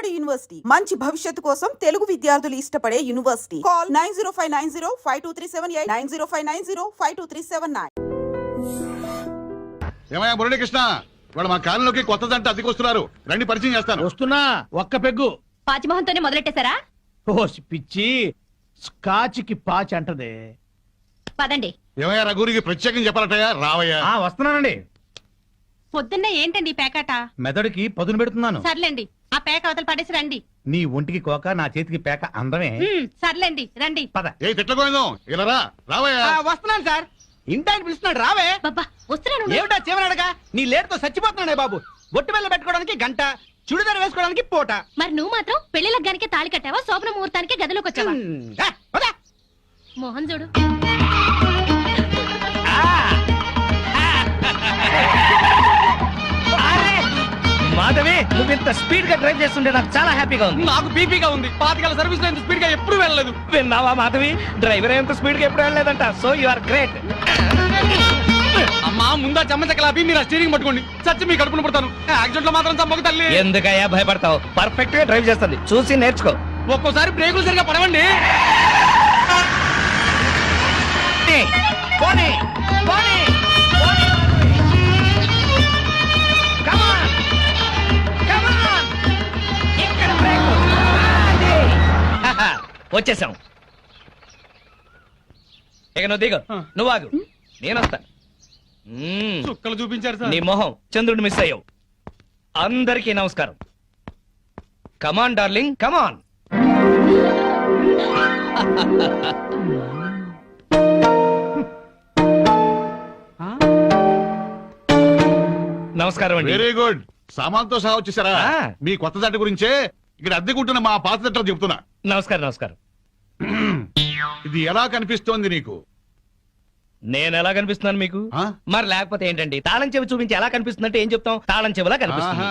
నాడు యూనివర్సిటీ మంచి భవిష్యత్తు కోసం తెలుగు విద్యార్థులు ఇష్టపడే యూనివర్సిటీ. కాల్ 9059052378 9059052379. ఏమయ్యా మురళీకృష్ణ, వాళ్ళు మా కాలంలోకి కొత్త దంట అద్దెకి వస్తున్నారు, రండి పరిచయం చేస్తాను. వస్తున్నా, ఒక్క పెగ్గు. పాచిమోహన్తోనే మొదలెట్టేశారా? ఓసి పిచ్చి, స్కాచ్కి పాచి అంటదే. పదండి. ఏమయ్యా రఘురికి ప్రత్యేకం చెప్పాలటయ్యా, రావయ్యా. వస్తున్నానండి. పొద్దున్నే ఏంటండి ఈ పేకాట? మెదడుకి పదును పెడుతున్నాను. సర్లేండి, ఆ పేక అవతల పడేసి రండి. నీ ఒంటికి కోక, నా చేతికి పేక అందమే. సర్లేండి రండి. పద. ఏ తిట్లకోయిందాం, ఇలా రా, రావయ్యా. వస్తున్నాను సార్. ఇంటాయన పిలుస్తున్నాడు, రావే. బాబా వస్తున్నాను. ఏమిటా చివరడగా? నీ లేటుతో చచ్చిపోతున్నాడే బాబు. బొట్టు బిళ్ళ పెట్టుకోవడానికి గంట, చుడిదారు వేసుకోవడానికి పూట. మరి నువ్వు మాత్రం పెళ్లి లగ్గానికి తాళి కట్టావా, శోభన ముహూర్తానికి గదిలోకి వచ్చావా? మోహన్ చూడు. మాధవి, నువ్వు ఇంత స్పీడ్ గా డ్రైవ్ చేస్తుంటే నాకు చాలా హ్యాపీగా ఉంది. నాకు బీపీగా ఉంది. పాతికల సర్వీస్ లో ఇంత స్పీడ్ గా ఎప్పుడు వెళ్ళలేదు. విన్నావా మాధవి, డ్రైవర్ ఎంత స్పీడ్ గా ఎప్పుడు వెళ్ళలేదంట. So you are great. అమ్మా ముందా చెమ్మచక్కలాపి మీరు ఆ స్టీరింగ్ పట్టుకోండి. చచ్చి మీ కడుపున పడతాను. యాక్సిడెంట్ లో మాత్రం చంపక తల్లి. ఎందుకయ్యా భయపడతావు? పర్ఫెక్ట్ గా డ్రైవ్ చేస్తుంది, చూసి నేర్చుకో. ఒక్కోసారి బ్రేకులు సరిగా పడవండి. పోనీ, పోనీ, పోనీ. Come on, come on. ఇక్కడ బ్రేకు. అది. వచ్చేసాం. ఇక నువ్వు దిగు, నువ్వు ఆగు, నేను వస్తా. చుక్కలు చూపించారు సార్. నీ మొహం చంద్రుడు మిస్ అయ్యావు. అందరికీ నమస్కారం. కమాన్ డార్లింగ్, కమాన్. నమస్కారం అండి. Very good. సామాన్తో సహా వచ్చేసారా? మీ కొత్త దంట గురించే ఇక్కడ అద్దెకుంటున్న మా పాత దంటలు చెప్తున్నా. నమస్కారం. నమస్కారం. ఇది ఎలా కనిపిస్తోంది నీకు? నేను ఎలా కనిపిస్తున్నాను మీకు? మరి లేకపోతే ఏంటండి, తాళం చెవి చూపించి ఎలా కనిపిస్తుందంటే ఏం చెప్తాం? తాళం చెవిలా కనిపిస్తుంది.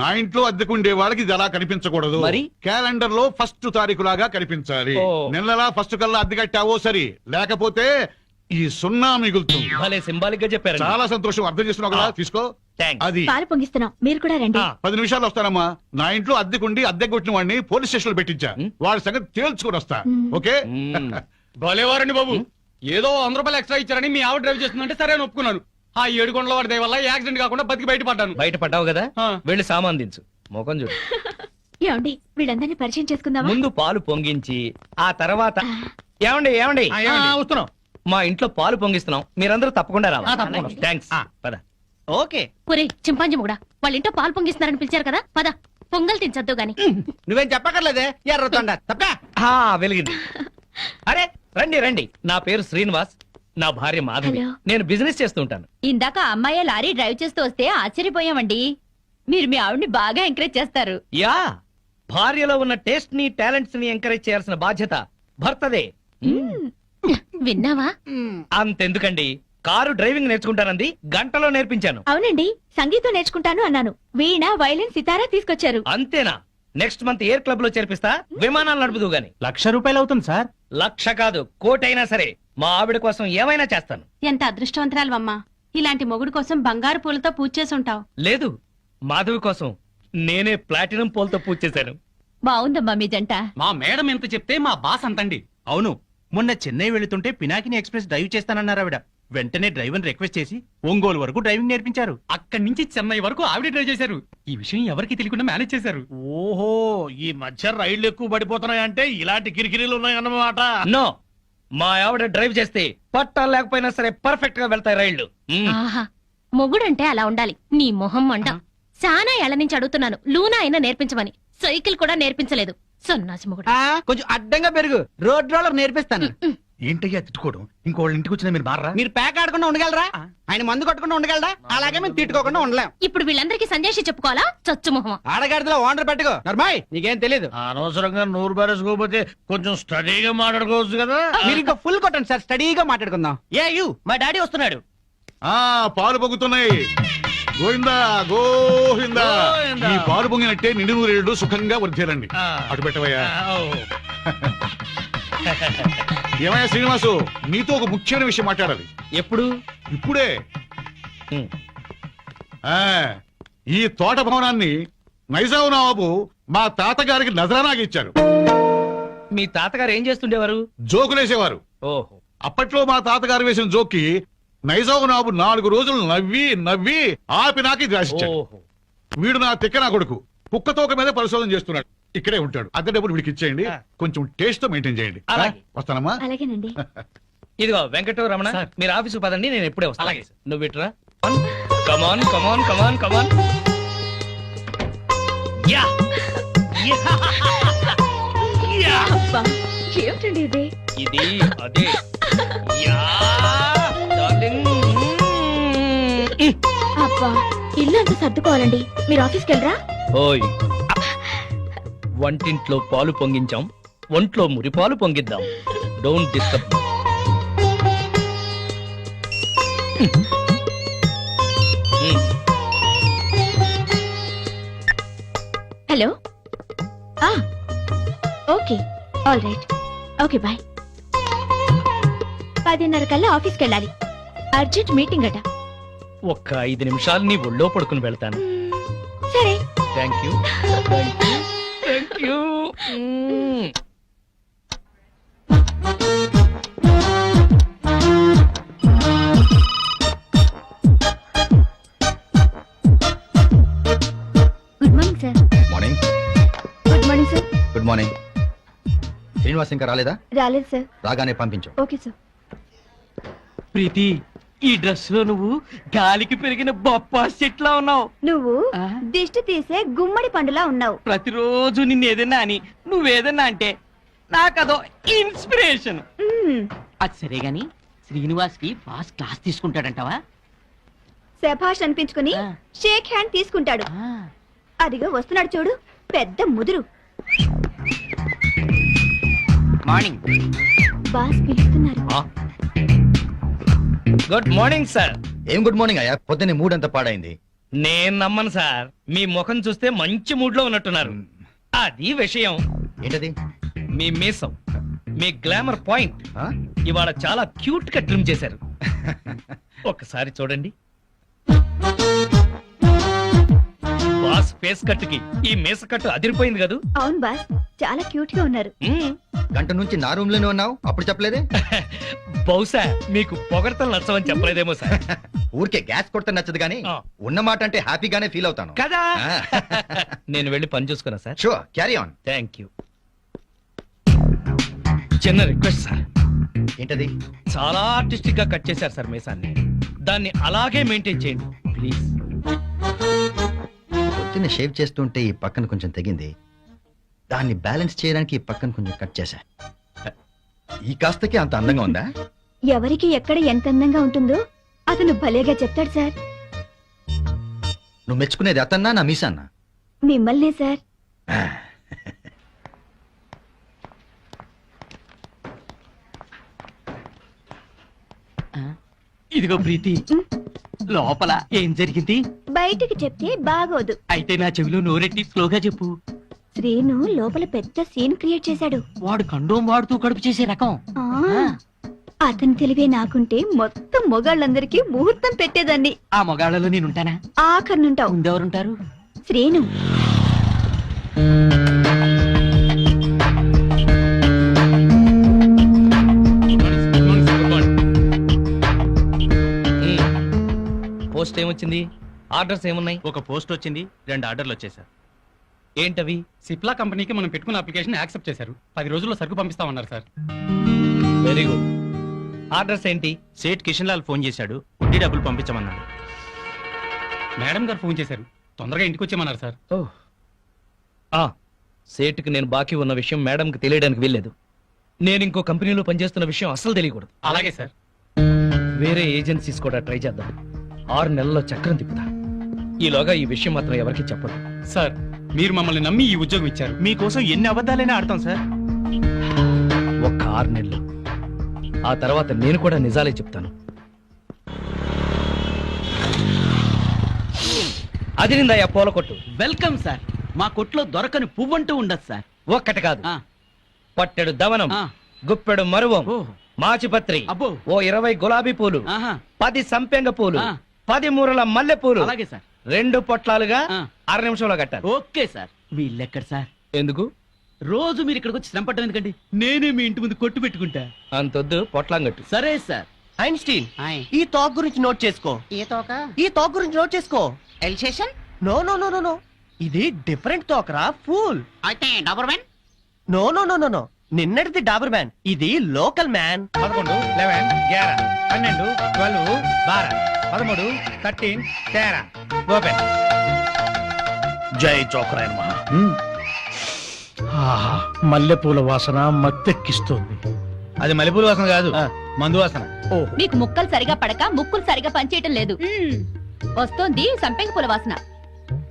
నా ఇంట్లో అద్దెకుండే వాళ్ళకి ఇది ఎలా కనిపించకూడదు. మరి క్యాలెండర్ లో 1st తారీఖు లాగా కనిపించాలి. నెలలా 1st కల్లా అద్దె కట్టావో సరి, లేకపోతే ఈ 0 మిగులుతుంది. భలే సింబాలిక్ గా చెప్పారు. చాలా సంతోషం, అర్థం చేస్తున్నావు కదా, తీసుకో. అది పాలు పొంగిస్తున్నాం, మీరు కూడా రండి. 10 నిమిషాలు వస్తానమ్మా. నా ఇంట్లో అద్దెకుండి అద్దె కొట్టిన వాడిని పోలీస్ స్టేషన్ లో పెట్టించా. వాడి సంగతి తేల్చుకుని వస్తా. ఓకే? భలేవారండి బాబు. ఏదో 100 రూపాయలు ఎక్స్ట్రా ఇచ్చారని మీ ఆవిడ డ్రైవ్ చేస్తుందంటే సరే అని ఒప్పుకున్నాను. ఆ 7 కొండల వాడి దయ వల్ల యాక్సిడెంట్ కాకుండా బతికి బయటపడ్డాను. బయటపడ్డావు కదా, వెళ్ళి సామాన్ దించు. మోకం చూడు. ఏమండి, వీళ్ళందరినీ పరిచయం చేసుకుందామా? ముందు పాలు పొంగించి ఆ తర్వాత ఏమండి ఏమండి వస్తున్నాం. మా ఇంట్లో పాలు పొంగిస్తున్నాం, మీరందరూ తప్పకుండా రావాలి. థ్యాంక్స్. పద. ఓకే. ఒరే చింపాంజీ కూడా వాళ్ళ ఇంట్లో పాలు పొంగిస్తున్నారని పిలిచారు కదా, పద. పొంగల్ తినచద్దు గాని. నువ్వేం చెప్పక్కర్లేదే, ఎర్రతొండ తప్ప. వెలిగింది. అరే రండి రండి, నా పేరు శ్రీనివాస్, నా భార్య మాధవి. నేను బిజినెస్ చేస్తుంటాను. ఇందాక అమ్మాయి లారీ డ్రైవ్ చేస్తూ వస్తే ఆశ్చర్యపోయామండి. మీరు మీ ఆవిడ్ని బాగా ఎంకరేజ్ చేస్తారు. యా, భార్యలో ఉన్న టేస్ట్ ని, టాలెంట్స్ ని ఎంకరేజ్ చేయాల్సిన బాధ్యత భర్తదే. విన్నావా? అంతెందుకండి, కారు డ్రైవింగ్ నేర్చుకుంటానంది, గంటలో నేర్పించాను. అవునండి, సంగీతం నేర్చుకుంటాను అన్నాను. వీణ, వైలిన్, సితారా తీసుకొచ్చారు. అంతేనా? నెక్స్ట్ మంత్ ఎయిర్ క్లబ్ లో చేర్పిస్తా, విమానాలు నడుపుదు గాని. 1,00,000 రూపాయలు అవుతుంది సార్. 1,00,000 కాదు, 1,00,000 అయినా సరే మా ఆవిడ కోసం ఏమైనా చేస్తాను. ఎంత అదృష్టవంతరాలమ్మా, ఇలాంటి మొగుడు కోసం బంగారు పూలతో పూజ చేసి ఉంటావు. లేదు, మాధవి కోసం నేనే ప్లాటినం పూలతో పూజ చేశాను. బాగుందమ్మా మీ జంట. మా మేడం ఎంత చెప్తే మా బాస్ అంతండి. అవును, మొన్న చెన్నై వెళుతుంటే పినాకిని ఎక్స్ప్రెస్ డ్రైవ్ చేస్తానన్నారు ఆవిడ. వెంటనే డ్రైవర్ రిక్వెస్ట్ చేసి ఒంగోలు వరకు డ్రైవింగ్ నేర్పించారు. అక్కడి నుంచి చెన్నై వరకు ఆవిడ డ్రైవ్ చేశారు. ఈ విషయం ఎవరికి తెలియకుండా మేనేజ్ చేశారు. ఓహో, ఈ మధ్య రైళ్లు ఎక్కువ పడిపోతున్నాయంటే ఇలాంటి కిరికిరీలు ఉన్నాయన్నమాట. నో, మా ఆవిడ డ్రైవ్ చేస్తే పట్టాలు లేకపోయినా సరే పర్ఫెక్ట్ గా వెళ్తాయి రైళ్లు. మొగుడంటే అలా ఉండాలి. నీ మొహం మండ. చాలా ఏళ్ల నుంచి అడుగుతున్నాను, లూనా అయినా నేర్పించమని. సైకిల్ కూడా నేర్పించలేదు. సన్నాసి మొగుడు. కొంచెం అడ్డంగా పెరుగు, రోడ్ రోలర్ నేర్పిస్తాను. ఏంటయ్యా తిట్టుకోవడం? ఇంకోళ్ళ ఇంటికి వచ్చినా మీరు మారా? మీరు ప్యాక్ ఆడకుండా ఉండగలరా? ఆయన మందు కొట్టకుండా ఉండగలరా? అలాగే మేము తిట్టుకోకుండా ఉండలేం. ఇప్పుడు వీళ్ళందరికీ సందేశం చెప్పుకోవాలా? చచ్చు మొహం. ఆడగాడిలో ఓనర్ పెట్టుకో. నర్మాయ్, నీకేం తెలీదు. అనవసరంగా 100 బారేసుకోకపోతే కొంచెం స్టడీగా మాట్లాడుకోవచ్చు కదా. మీరు ఇంకా ఫుల్ కొట్టండి సార్, స్టడీగా మాట్లాడుకుందాం. మా డాడీ వస్తున్నాడు. పాలు పొంగుతున్నాయి. గోవిందా గోవిందా. ఈ పాలు పొంగినట్టే నిండు నూరేళ్లు సుఖంగా వర్ధేలండి. అటు పెట్టవయ్యా. ఏమయ్యా శ్రీనివాసు, నీతో ఒక ముఖ్యమైన విషయం మాట్లాడాలి. ఎప్పుడు? ఇప్పుడే. ఈ తోట భవనాన్ని నైజాం నవాబు మా తాతగారికి నజరానాగా ఇచ్చారు. మీ తాతగారు ఏం చేస్తుండేవారు? జోకులేసేవారు. ఓహో. అప్పట్లో మా తాతగారు వేసిన జోక్కి నైజాం నాబు 4 రోజులు నవ్వి నవ్వి ఆపి నాకు ఇది రాసిచ్చాడు. ఓహో. వీడు నా తిక్క నా కొడుకు కుక్కతోక మీద పరిశోధన చేస్తున్నాడు. ఇక్కడే ఉంటాడు. అద్దె డబ్బులు వీడికి ఇచ్చేయండి. కొంచెం టేస్ట్ తో మెయింటైన్ చేయండి. అలాగే. వస్తానమ్మా. అలాగేనండి. ఇదిగో వెంకటరావు రమణ, సార్. మీరు ఆఫీసు పదండి, నేను ఎప్పుడే వస్తాను. అలాగే సార్. నువ్వు ఇట్రా. Come on come on come on come on. Yeah yeah. ఏమిటండి ఇది? ఇది అదే. Yeah darling. అబ్బా, ఇల్లు అంతా సర్దుకోవాలండి. మీరు ఆఫీస్కి వెళ్ళరా? ఓయ్, వంటింట్లో పాలు పొంగించాం, ఒంట్లో మురిపాలు పొంగిద్దాం. Don't disturb. Hello. Okay, all right. Okay, bye. 10:30 కల్లా ఆఫీస్కి వెళ్ళాలి. అర్జెంట్ మీటింగ్ అట. ఒక్క 5 నిమిషాలు నీ ఒళ్ళో పడుకుని వెళ్తాను. సరే. Thank you thank you thank you. Good morning sir. Morning. Good morning sir. Good morning. Srinivas ఇంకా రాలేదా? రాలేదు సార్. రాగానే పంపించు. Okay sir. ప్రీతి, ఈ డ్రెస్ లో నువ్వు గాలికి పెరిగిన బొప్పాస్ చెట్లా ఉన్నావు. నువ్వు దిష్టి తీసే గుమ్మడి పండులా ఉన్నావు. ప్రతిరోజు నిన్ను ఏదైనా అని నువ్వేదన్నా అంటే నాకదో ఇన్స్పిరేషన్. అది సరే గాని శ్రీనివాస్ కి బాస్ క్లాస్ తీసుకుంటాడంటావా? శభాష్ అనిపించుకుని ఆ. షేక్ హ్యాండ్ తీసుకుంటాడు. అదిగో వస్తున్నాడు చూడు, పెద్ద ముదురు. మార్నింగ్. బాస్ పిలుస్తున్నారు. Good morning sir. ఏం గుడ్ మార్నింగ్ అయ్యా, పొద్దున్నే మూడ్ అంతా పాడైంది. నేను నమ్మను సార్, మీ ముఖం చూస్తే మంచి మూడ్ లో ఉన్నట్టున్నారు. అది విషయం. ఏంటది? మీ మీసం, మీ గ్లామర్ పాయింట్ ఆ? ఇవాళ చాలా క్యూట్ గా ట్రిమ్ చేశారు. ఒక్కసారి చూడండి. బాస్ ఫేస్ కట్ కి ఈ మీస కట్టు అదిరిపోయింది కదూ. అవును బాస్, చాలా క్యూట్ గా ఉన్నారు. గంట నుంచి నా రూమ్ లోనే ఉన్నావు, అప్పుడు చెప్పలేదే? బహుశా మీకు పొగడతలు నచ్చవని చెప్పలేదేమో సార్. ఊరికే గ్యాస్ కొడితే నచ్చదు కానీ ఆ. ఉన్న మాట అంటే హ్యాపీగానే ఫీల్ అవుతాను. కదా. నేను వెళ్ళి పని చూసుకున్నా sir. Sure, carry on. Thank you. చిన్న రిక్వెస్ట్ సార్. ఏంటది? చాలా ఆర్టిస్టిక్ గా కట్ చేశారు సార్ మీసాన్ని. దాన్ని అలాగే మెయింటైన్ చేయండి ప్లీజ్. పొద్దున్న షేవ్ చేస్తుంటే ఈ పక్కన కొంచెం తెగింది, దాన్ని బ్యాలెన్స్ చేయడానికి ఈ పక్కన కొంచెం కట్ చేశా. ఈ కాస్తకి అంత అందంగా ఉందా? ఎవరికి ఎక్కడ ఎంత అందంగా ఉంటుందో అతను భలేగా చెప్తాడు సార్. నువ్వు మెచ్చుకునేది అతన్నా నా మీసాన్నా? మిమ్మల్నే సార్. ఇదిగో ప్రీతి, లోపల ఏం జరిగింది? బయటికి చెప్తే బాగోదు. అయితే నా చెవిలో నోరెట్టి స్లోగా చెప్పు. శ్రీను లోపల పెద్ద సీన్ క్రియేట్ చేశాడు. వాడు కండోం వాడుతూ కడుపు చేసే రకం. ఆ, అతని తెలివే నాకుంటే మొత్తం మొగాళ్ళందరికీ ముహూర్తం పెట్టేదాన్ని. ఆ మొగాళ్ళలో నేనుంటానా? ఆఖరినుంటావు. ముందెవరుంటారు? శ్రీను. పోస్ట్ ఏమొచ్చింది? ఆర్డర్స్ ఏమున్నాయి? ఒక పోస్ట్ వచ్చింది, 2 ఆర్డర్లు వచ్చేసారు. ఏంటవి? సిప్లా కంపెనీకి మనం పెట్టుకున్న అప్లికేషన్ యాక్సెప్ట్ చేశారు. 10 రోజుల్లో సరుకు పంపిస్తామన్నారు సార్. Very good. ఆర్డర్స్ ఏంటి? సేట్ కిషన్ లాల్ ఫోన్ చేశాడు, వడ్డీ డబ్బులు పంపించమన్నాడు. మేడం గారు ఫోన్ చేశారు, తొందరగా ఇంటికి వచ్చేయమన్నారు సార్. సేటుకి నేను బాకీ ఉన్న విషయం మేడంకి తెలియడానికి వీల్లేదు. నేను ఇంకో కంపెనీలో పనిచేస్తున్న విషయం అస్సలు తెలియకూడదు. అలాగే సార్. వేరే ఏజెన్సీస్ కూడా ట్రై చేద్దాం. 6 నెలల్లో చక్రం తిప్పుతా. ఈలోగా ఈ విషయం మాత్రం ఎవరికి చెప్పదు. సార్, మీరు మమ్మల్ని నమ్మి ఈ ఉద్యోగం ఇచ్చారు. మీకోసం ఎన్ని అబద్ధాలైనా ఆడతాం సార్. ఒక్క 6 నెలలు, ఆ తర్వాత నేను కూడా నిజాలే చెప్తాను. అదిరిందయ్యా పూల కొట్టు. Welcome sir. మా కొట్లో దొరకని పువ్వంటూ ఉండదు సార్. ఒక్కటి కాదు, ఆ, పట్టెడు దవనం, ఆ. గుప్పెడు మరువం, ఓ. మాచిపత్రి, అబ్బో. ఓ 20 గులాబీ పూలు, ఆహా. 10 సంపెంగ పూలు, ఆ. 10 మూరల మల్లె పూలు, అలాగే సార్. 2 పొట్లాలుగా ఆ. 6 నిమిషంలో కట్టాలి. Okay sir. వీళ్ళెక్కడ సార్? ఎందుకు? రోజు మీరు ఇక్కడికి వచ్చి శ్రమ పట్టడం ఎందుకండి? నేనే మీ ఇంటి ముందు కొట్టు పెట్టుకుంటా. అంతొద్దు, పొట్లాంగట్టు. సరే సార్. ఐన్స్టీన్, ఆయ్. ఈ టాక్ గురించి నోట్ చేసుకో. ఏ తోక? ఈ టాక్ గురించి నోట్ చేసుకో. Alsatian? No no no no no, ఇది డిఫరెంట్ టాక్ రా, ఫూల్. అయితే Dabur man? No no no no no, నిన్నటిది డాబర్ మ్యాన్, ఇది లోకల్ మ్యాన్. 11, 11, 11, 12, 12, 12, 13, 13, 13. ఓపెన్. జై చోకరాయన మహా. మల్లెపూల వాసన మత్తెక్కిస్తోంది. అది మల్లెపూల వాసన కాదు, మందు వాసన. మీకు ముక్కలు సరిగా పడక ముక్కులు సరిగా పనిచేయటం లేదు. వస్తోంది సంపెంగ పూల వాసన.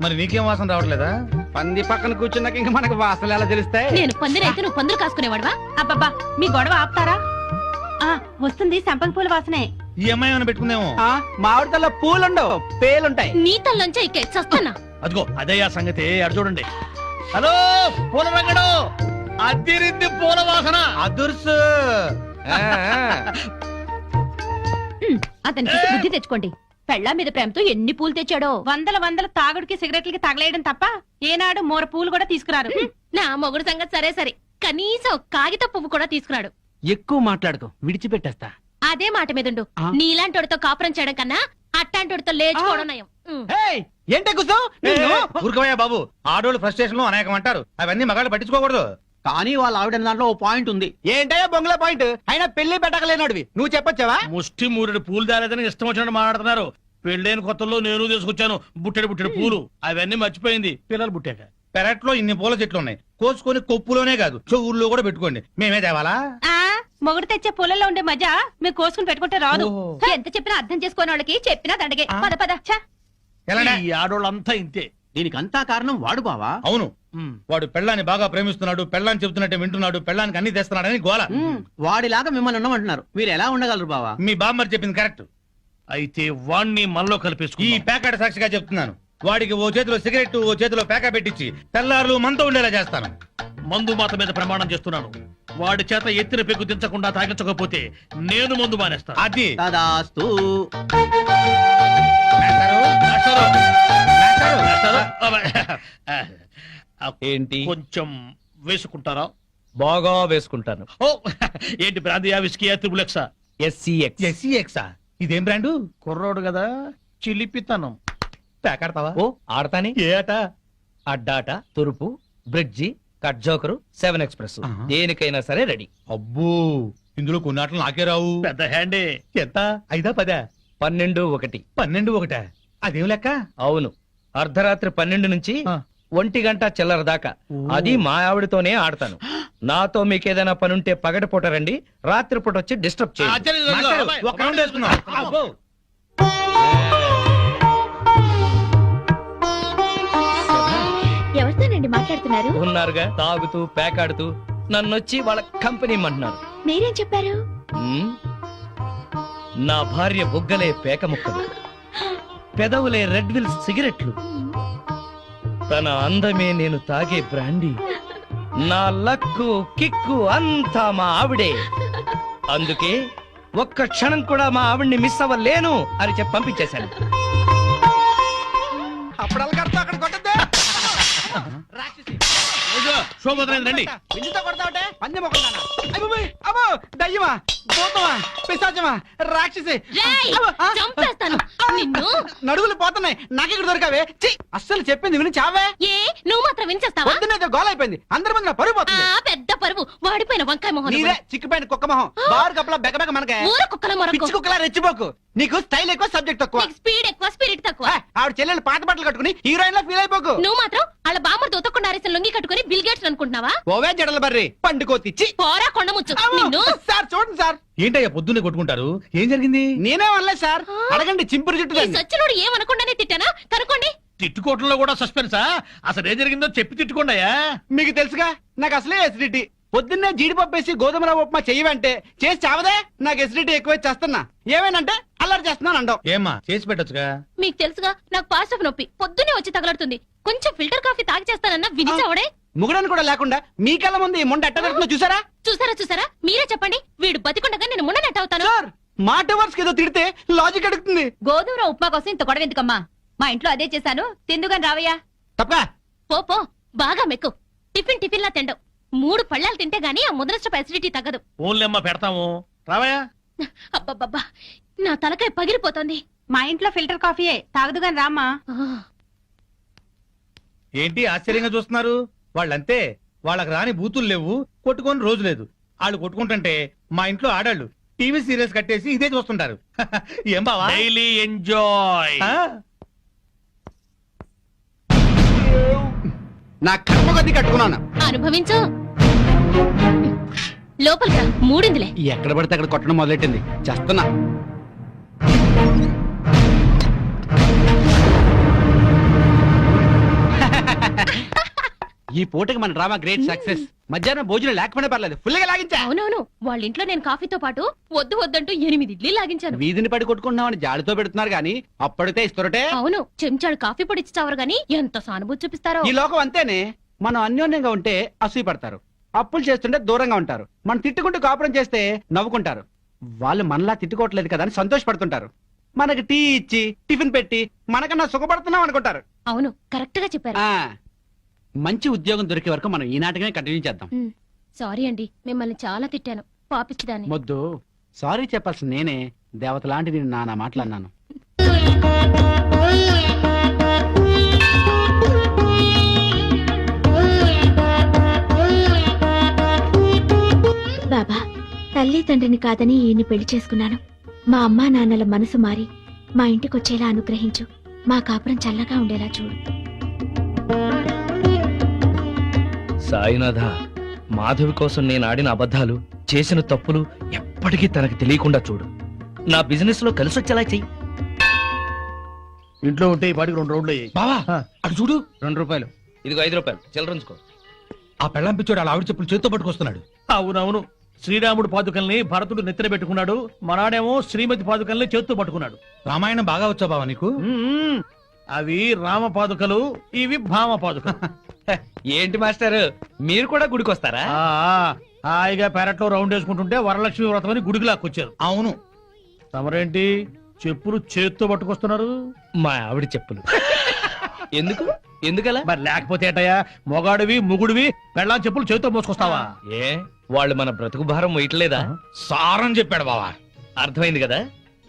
మరి నీకేం వాసన రావట్లేదా? పంది పక్కన కూర్చున్నాక ఇంకా మనకు వాసనలు ఎలా తెలుస్తాయి? నేను పందిరైతే నువ్వు పందులు కాసుకునేవాడవా? అబ్బబ్బా, మీ గొడవ ఆపుతారా? వస్తుంది సంపెంగ పూల వాసనే. ఈ అమ్మాయి ఏమైనా పెట్టుకుందేమో. మామిడితల్లో పూలుండవు, పేలుంటాయి. నీ తల్లంచే ఇక్కే చస్తానా? అదిగో అదే ఆ సంగతి, అడు చూడండి. హలో పూల రంగడు, అద్దిరింది పూల వాసన. అదుర్సు. అతనికి బుద్ధి తెచ్చుకోండి. పెళ్ళా మీద ప్రేమతో ఎన్ని పూలు తెచ్చాడో. వందల తాగుడికి సిగరెట్లకి తగలేయడం తప్ప ఏనాడు మోర పూలు కూడా తీసుకురారు. నా మొగుడు సంగతి సరే సరే, కనీసం కాగిత పువ్వు కూడా తీసుకురాడు. ఎక్కువ మాట్లాడుకో, విడిచిపెట్టేస్తా. అదే మాట మీదుండు. ఆ? నీలాంటోడితో కాపురం చేయడం కన్నా అట్టాంటోడితో లేచుకోవడం నయం. ఏంటే కూర్చో? ఊరుకోవయ్యా బాబు, ఆడోళ్ళు ఫ్రస్ట్రేషన్ లో అనేకం అంటారు, అవన్నీ మగాళ్ళు పట్టించుకోకూడదు. కానీ వాళ్ళ ఆవిడ దాంట్లో ఓ పాయింట్ ఉంది. ఏంటయ్యా బొంగుల పాయింట్? అయినా పెళ్లి పెట్టకలేనోడివి నువ్వు చెప్పొచ్చావా? ముష్టి మూరెడు పూలు దాలేదని ఇష్టం వచ్చినట్టు మాట్లాడుతున్నారు. పెళ్ళైన కొత్తలో నేను తీసుకొచ్చాను బుట్టెడు పూలు, అవన్నీ మర్చిపోయింది పిల్లలు పుట్టాక. పెరట్లో ఇన్ని పూల చెట్లు ఉన్నాయి, కోసుకొని కొప్పులోనే కాదు చెవుల్లో కూడా పెట్టుకోండి. మేమే తేవాలా? మొగుడు తెచ్చే పూలలో ఉండే మజా మీరు కోసుకుని పెట్టుకుంటే రాదు. ఎంత చెప్పినా అర్థం చేసుకోని వాళ్ళకి చెప్పినా దండగే. పద పద. ఎలానే? ఈ ఆడోళ్ళంతా ఇంతే. దీనికి అంతా కారణం వాడు బావా. అవును, వాడు పెళ్ళాన్ని బాగా ప్రేమిస్తున్నాడు, పెళ్ళాన్ని చెబుతున్నట్టే వింటున్నాడు, పెళ్ళానికి అన్ని తెస్తున్నాడని గోల. వాడిలాగా మిమ్మల్ని ఉండమంటున్నారు, మీరు ఎలా ఉండగలరు బావా? మీ బామ్మర్ చెప్పింది కరెక్ట్. అయితే వాణ్ణి మనలో ఈ కలిపేసుకుని పేకాట సాక్షిగా చెప్తున్నాను, వాడికి ఓ చేతిలో సిగరెట్ ఓ చేతిలో పేక పెట్టించి తెల్లారులు మనతో ఉండేలా చేస్తాను. మందు మాత మీద ప్రమాణం చేస్తున్నాను. వాడి చేత ఎత్తిన పెగ్గు దించకుండా తాగించకపోతే నేను మందు మానేస్తాను. అది తదాస్తు. ఏంటి? కొంచెం వేసుకుంటారా? బాగా వేసుకుంటాను. ఓ ఏంటి బ్రాందియా, విస్కీయా, త్రిబులెక్సా? ఎస్సీఎక్సా? ఇదేం బ్రాండు? కుర్రోడు కదా, చిలిపితనం. పేకాడతావా? ఓ ఆడతాని. ఏ ఆట? అడ్డాట, తురుపు, బ్రిడ్జి, కట్ జోకరు, 7 ఎక్స్ప్రెస్, దేనికైనా సరే రెడీ. అబ్బో, ఇందులో కొన్ని ఆటలు నాకే రావు. పెద్ద హ్యాండే. ఎంత? 5, 10? 12, 1. 12, 1? అదేం లెక్క? అవును, అర్ధరాత్రి 12 నుంచి 1 గంట చిల్లర దాకా. అది మా ఆవిడతోనే ఆడతాను. నాతో మీకేదైనా పనుంటే పగటిపూట రండి, రాత్రిపూట వచ్చి డిస్టర్బ్ చేయండి. ఒక రౌండ్ వేసుకుందాం. అబ్బో. ఎవరితోనండి మాట్లాడుతున్నారు? ఉన్నారుగా, తాగుతూ పేకాడుతూ నన్నొచ్చి వాళ్ళ కంపెనీ అంటున్నారు. మీరేం చెప్పారు? నా భార్య బుగ్గలే పేక ముక్కలు, పెదవులే రెడ్ విల్ సిగరెట్లు, తన అందమే నేను తాగే బ్రాండీ, నా లక్కు కిక్కు అంతా మా ఆవిడే. అందుకే ఒక్క క్షణం కూడా మా ఆవిడ్ని మిస్ అవ్వలేను అని చెప్పి పంపించేశాను. రండి. దయ్యమా, భూతమా, పిశాచమా, రాక్షసి, రేయ్, చంపేస్తాను నిన్ను. నడుగులు పోతున్నాయి, నాకెక్కడ దొరకావే? ఛీ, అస్సలు చెప్పింది విని చావే. ఏ నువ్వు మాత్రం వినిచేస్తావా? పొద్దున్నేదో గోల అయిపోయింది, అందరి ముందు నా పరుగు ఆ పోతుంది. పెద్ద పరువు, వాడిపోయిన వంకాయ మొహం. నీదే చిక్కిపోయిన కుక్క మొహం, బారు కప్పలా బెగబెగ మనకే. ఊర కుక్కల మొరకు. పిచ్చి కుక్కలా రెచ్చిపోకు, నీకు స్టైల్ ఎక్కువ సబ్జెక్ట్ తక్కువ. నీకు స్పీడ్ ఎక్కువ, స్పిరిట్ తక్కువ. ఆవిడ చెల్లెలు పాత బట్టలు కట్టుకుని హీరోయిన్ లా ఫీల్ అయిపోకు. నువ్వు మాత్రం వాళ్ళ బామ్మర్ దొతకుండా అరేసిన లొంగి కట్టుకుని బిల్ గేట్స్ అనుకుంటున్నావా? ఓవే జడల బర్రి పండుకోతిచ్చి. పోరా కొండముచ్చు నిన్ను. సార్ చూడండి సార్. ఏంటయ్యా పొద్దున్నే కొట్టుకుంటారు? ఏం జరిగింది? నేనే అనలేదు సార్, అడగండి చింపురు చుట్టూ ఈ సచ్చినోడు ఏమనకుండానే తిట్టానా? కనుక్కోండి. తిట్టుకోవటంలో కూడా సస్పెన్సా? అసలు ఏం జరిగిందో చెప్పి తిట్టుకోండియా. మీకు తెలుసుగా, నాకు అసలే ఎసిడిటీ. పొద్దున్నే జీడిపప్పు వేసి గోధుమ రవ్వ ఉప్మా చెయ్యవంటే చేసి చావదే. నాకు ఎసిడిటీ ఎక్కువ చేస్తున్నా, ఏమేనంటే అల్లరి చేస్తున్నాను అంటావు. ఏమ్మా చేసి పెట్టొచ్చుగా. మీకు తెలుసుగా, నాకు పాస్ ఆఫ్ నొప్పి పొద్దున్నే వచ్చి తగలడుతుంది. కొంచెం ఫిల్టర్ కాఫీ తాగి చేస్తానన్నా వినిచావడే. ముగడని కూడా లేకుండా మీ కళ్ళ ముందు ఈ ముండ ఎట్ట పెడుతుందో చూసారా? చూసారా మీరే చెప్పండి. వీడు బతికుండగా నేను మున్ననట్టు అవుతాను. సార్, మాట వర్స్ ఏదో తిడితే లాజిక్ అడుగుతుంది. గోధుమ ఉప్మా కోసం ఇంత గొడవ ఎందుకమ్మా? మా ఇంట్లో అదే చేశాను, తిందుగాని రావయ్యా. తప్ప పో పో, బాగా మెక్కు. టిఫిన్ లా తిండవు. 3 పళ్ళాలు తింటే గానీ ఆ ముదనష్టపు అసిడిటీ తగ్గదు. ఓన్లేమ్మా పెడతాము రావయ్యా. అబ్బబ్బబ్బా, నా తలకాయ పగిలిపోతుంది. మా ఇంట్లో ఫిల్టర్ కాఫీయే తాగదు గాని రామ్మా. ఏంటి ఆశ్చర్యంగా చూస్తున్నారు? వాళ్ళంతే, వాళ్ళకి రాని బూతులు లేవు, కొట్టుకొని రోజు లేదు. వాళ్ళు కొట్టుకుంటుంటే మా ఇంట్లో ఆడాళ్ళు టీవీ సీరియల్స్ కట్టేసి ఇదే చూస్తుంటారు. ఏం బావా? Daily enjoy. నా కర్మ కొద్ది కట్టుకున్నాను. అనుభవించు. లోపలికి రా, మూడిందిలే. ఎక్కడ పడితే అక్కడ కొట్టడం మొదలెట్టింది. చేస్తున్నా. ఈ పూటకి మన డ్రామా గ్రేట్ సక్సెస్. మధ్యాహ్నం భోజనం లేకపోయినా పర్లేదు, ఫుల్ గా లాగించా. అవునవును, వాళ్ళ ఇంట్లో నేను కాఫీతో పాటు వద్దు వద్దంటూ 8 ఇడ్లీ లాగించాను. వీధిని పడి కొట్టుకుంటున్నామని జాలితో పెడుతున్నారు గానీ అప్పటితే ఇస్తారటే. అవును, చెంచాడు కాఫీ పొడి ఇచ్చావరు గాని ఎంత సానుభూతి చూపిస్తారో. ఈ లోకం అంతేనే. మనం అన్యోన్యంగా ఉంటే అసూయ పడతారు, అప్పులు చేస్తుంటే దూరంగా ఉంటారు, మనం తిట్టుకుంటూ కాపురం చేస్తే నవ్వుకుంటారు. వాళ్ళు మనలా తిట్టుకోవట్లేదు కదా అని సంతోషపడుతుంటారు. మనకి టీ ఇచ్చి టిఫిన్ పెట్టి మనకన్నా సుఖపడుతున్నాం అనుకుంటారు. అవును, కరెక్ట్ గా చెప్పారు. ఆ మంచి ఉద్యోగం దొరికే వరకు మనం ఈ నాటకమే కంటిన్యూ చేద్దాం. సారీ అండి, మిమ్మల్ని చాలా తిట్టాను. పాపిచ్చిదాన్ని. మొద్దు సారీ చెప్పాల్సిన నేనే. దేవత లాంటి నేను నానా మాట్లాడినాను. బాబా, తల్లి తండ్రిని కాదని ఈయన్ని పెళ్లి చేసుకున్నాను. మా అమ్మా నాన్నల మనసు మారి మా ఇంటికొచ్చేలా అనుగ్రహించు. మా కాపురం చల్లగా ఉండేలా చూడు. సాయినాథ, మాధవి కోసం నేను ఆడిన అబద్ధాలు, చేసిన తప్పులు ఎప్పటికీ తనకి తెలియకుండా చూడు. నా బిజినెస్ లో కలిసొచ్చేలా చెయ్యి. ఇంట్లో ఉంటే ఈ పాటికి 2 రౌండ్లు అయ్యాయి. బావా అటు చూడు. 2 రూపాయలు. ఇదిగో 5 రూపాయలు చిల్లరంచుకో. ఆ పెళ్ళం పిచ్చోడు అలా ఆవిడ చెప్పులు చేత్తో పట్టుకొస్తున్నాడు. అవునవును, శ్రీరాముడు పాదుకల్ని భరతుడు నెత్తిన పెట్టుకున్నాడు, మనాడేమో శ్రీమతి పాదుకల్ని చేత్తో పట్టుకున్నాడు. రామాయణం బాగా వచ్చా బావా నీకు? అవి రామ పాదుకలు, ఇవి భామ పాదుకలు. ఏంటి మాస్టర్, మీరు కూడా గుడికి వస్తారా? హాయిగా పెరట్లో రౌండ్ వేసుకుంటుంటే వరలక్ష్మి వ్రతం అని గుడికి లాక్కొచ్చారు. అవును, తమరేంటి చెప్పులు చేత్తో పట్టుకొస్తున్నారు? మా ఆవిడ చెప్పులు. ఎందుకు ఎందుకలా? మరి లేకపోతే ఏటయ్యా, మొగాడివి ముగుడివి పెళ్ళాం చెప్పులు చేత్తో మోసుకొస్తావా? ఏ వాళ్ళు మన బ్రతుకు భారం వేయట్లేదా? సారం చెప్పాడు బావా. అర్థమైంది కదా.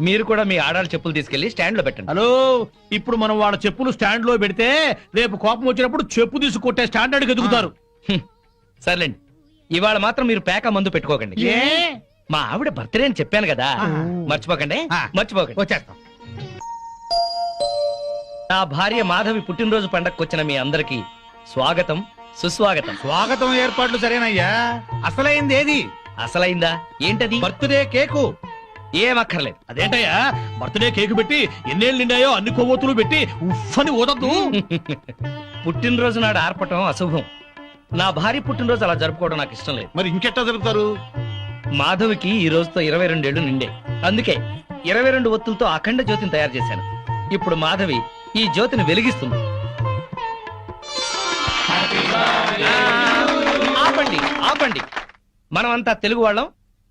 మీరు కూడా మీ ఆడాళ్ళ చెప్పులు తీసుకెళ్లి స్టాండ్ లో పెట్టండి. హలో, ఇప్పుడు మనం వాళ్ళ చెప్పులు స్టాండ్ లో పెడితే రేపు కోపం వచ్చినప్పుడు చెప్పు తీసి కొట్టే స్టాండర్డ్ ఎదుగుతారు. సర్లేండి, ఇవాళ మాత్రం మీరు పేక మందు పెట్టుకోకండి. ఏ? మా ఆవిడ బర్త్డే అని చెప్పాను కదా, మర్చిపోకండి. మర్చిపోకండి. వచ్చేస్తాం. నా భార్య మాధవి పుట్టినరోజు పండగకు వచ్చిన మీ అందరికి స్వాగతం, సుస్వాగతం. స్వాగతం ఏర్పాట్లు సరేనయ్యా, అసలైంది ఏది? అసలైందా? ఏంటది? Birthday cake. ఏమక్కర్లేదు. అదేంటయ్యా, బర్త్డే కేకు పెట్టి ఎన్నేళ్ళు నిండాయో అన్ని కొవ్వొత్తులు పెట్టి ఉఫ్ఫని ఊదద్దు. పుట్టినరోజు నాడు ఆర్పటం అశుభం. నా భార్య పుట్టినరోజు అలా జరుపుకోవడం నాకు ఇష్టం లేదు. మరి ఇంకెట్టా జరుపుతారు? మాధవికి ఈ రోజుతో 22 ఏళ్లు నిండే, అందుకే 22 ఒత్తులతో అఖండ జ్యోతిని తయారు చేశాను. ఇప్పుడు మాధవి ఈ జ్యోతిని వెలిగిస్తుంది. ఆపండి ఆపండి, మనమంతా తెలుగు వాళ్ళం,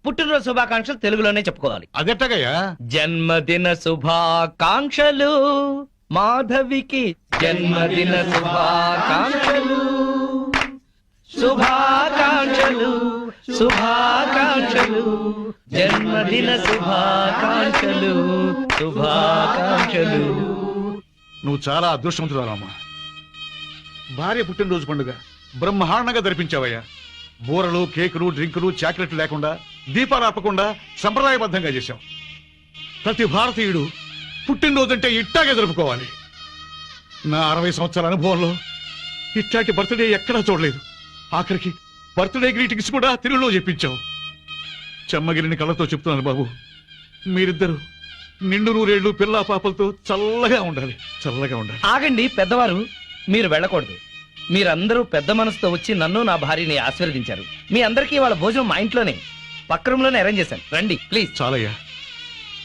పుట్టినరోజు శుభాకాంక్షలు తెలుగులోనే చెప్పుకోవాలి. అదెట్టగయ్యా? జన్మదిన శుభాకాంక్షలు మాధవికి, జన్మదిన శుభాకాంక్షలు, శుభాకాంక్షలు శుభాకాంక్షలు, జన్మదిన శుభాకాంక్షలు శుభాకాంక్షలు. నువ్వు చాలా అదృష్టవంతురాలమ్మా. భార్య పుట్టినరోజు పండుగ బ్రహ్మాండంగా జరిపించావయ్యా. బూరలు, కేకులు, డ్రింకులు, చాక్లెట్లు లేకుండా, దీపాలు ఆపకుండా సంప్రదాయబద్ధంగా చేశాం. ప్రతి భారతీయుడు పుట్టినరోజు అంటే ఇట్టాగే జరుపుకోవాలి. నా 60 సంవత్సరాల అనుభవంలో ఇట్లాంటి బర్త్డే ఎక్కడా చూడలేదు. ఆఖరికి బర్త్డే గ్రీటింగ్స్ కూడా తెలుగులో చెప్పించావు. చెమ్మగిరిని కళ్ళతో చెప్తున్నాను బాబు, మీరిద్దరు నిండు 100 ఏళ్ళు పిల్లా పాపలతో చల్లగా ఉండాలి, చల్లగా ఉండాలి. ఆగండి పెద్దవారు, మీరు వెళ్ళకూడదు. మీరందరూ పెద్ద మనసుతో వచ్చి నన్ను నా భార్యని ఆశీర్వదించారు. మీ అందరికీ వాళ్ళ భోజనం మా ఇంట్లోనే పక్క రూమ్ లోనే అరేంజ్ చేశాను. రండి ప్లీజ్. చాలయ్యా,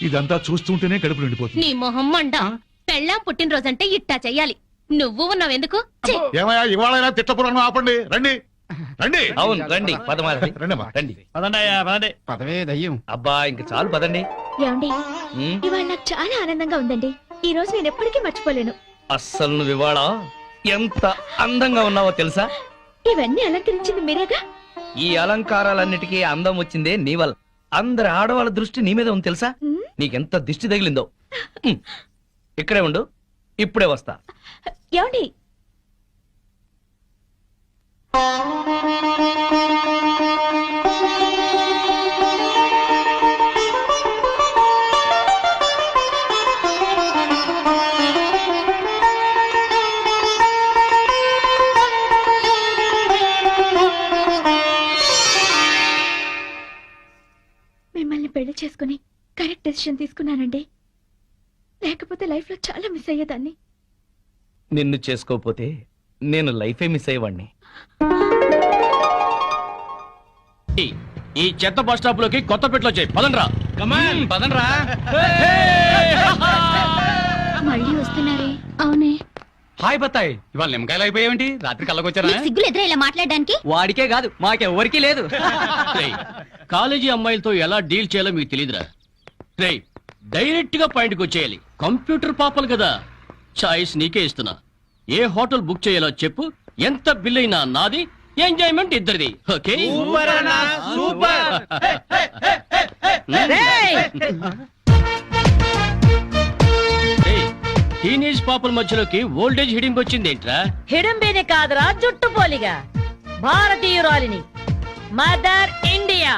ఇదంతా చూస్తుంటేనే కడుపు నిండిపోతుంది. నీ మొహం మండ. పెళ్ళాం పుట్టినరోజంటే ఇట్టా చెయ్యాలి. నువ్వు ఉన్నావెందుకు? ఏమయ్యా, ఇవాళైనా తిట్టపురాణం ఆపండి. రండి రండి. అవును రండి, పదమాధవి రండమ్మా. రండి. పదవే దయ్యం. అబ్బా ఇంక చాలు పదండి. ఏమండి, ఇవాళ నాకు చాలా ఆనందంగా ఉందండి. ఈ రోజు నేను ఎప్పటికీ మర్చిపోలేను. అస్సలు నువ్వు ఇవాళ ఎంత అందంగా ఉన్నావో తెలుసా? ఇవన్నీ అలంకరించింది మీరేగా. ఈ అలంకారాలన్నిటికీ అందం వచ్చిందే నీ వల్ల. అందరి ఆడవాళ్ళ దృష్టి నీ మీద ఉంది తెలుసా? నీకెంత దిష్టి తగిలిందో. ఇక్కడే ఉండు, ఇప్పుడే వస్తా. ఏమండి, మిమ్మల్ని పెళ్లి చేసుకుని కరెక్ట్ డెసిషన్ తీసుకున్నానండి. లేకపోతే లైఫ్ లో చాలా మిస్ అయ్యేదాన్ని. నిన్ను చేసుకోపోతే నేను లైఫే మిస్ అయ్యేవాడిని. ఈ చెత్త బస్ స్టాప్ లోకి కొత్త పెట్లో చేయి. పదండ్రా, పదండ్రా. మళ్ళీ వస్తున్నారే? అవునే. హాయ్ బత్తాయి, ఇవాళ నిమ్మకాయలు అయిపోయావేంటి? రాత్రి కళ్ళకొచ్చారా? సిగ్గులు ఎదురా ఇలా మాట్లాడడానికి? వాడికే కాదు మాకెవ్వరికీ లేదు. కాలేజీ అమ్మాయిలతో ఎలా డీల్ చేయాలో మీకు తెలియదురా. రేయ్, డైరెక్ట్ గా పాయింట్కి వచ్చేయాలి. కంప్యూటర్ పాపలు కదా, చాయిస్ నీకే ఇస్తున్నా. ఏ హోటల్ బుక్ చేయాలో చెప్పు, ఎంత బిల్ అయినా నాది, ఎంజాయ్మెంట్ ఇద్దరిది. ఓకే? టీనేజ్ పాపల మధ్యలోకి ఓల్డేజ్ హిడింగ్ వచ్చింది ఏంట్రా? హిడంబేనే కాదురా, జుట్టు పోలిగా భారతీయురాలిని, మదర్ ఇండియా.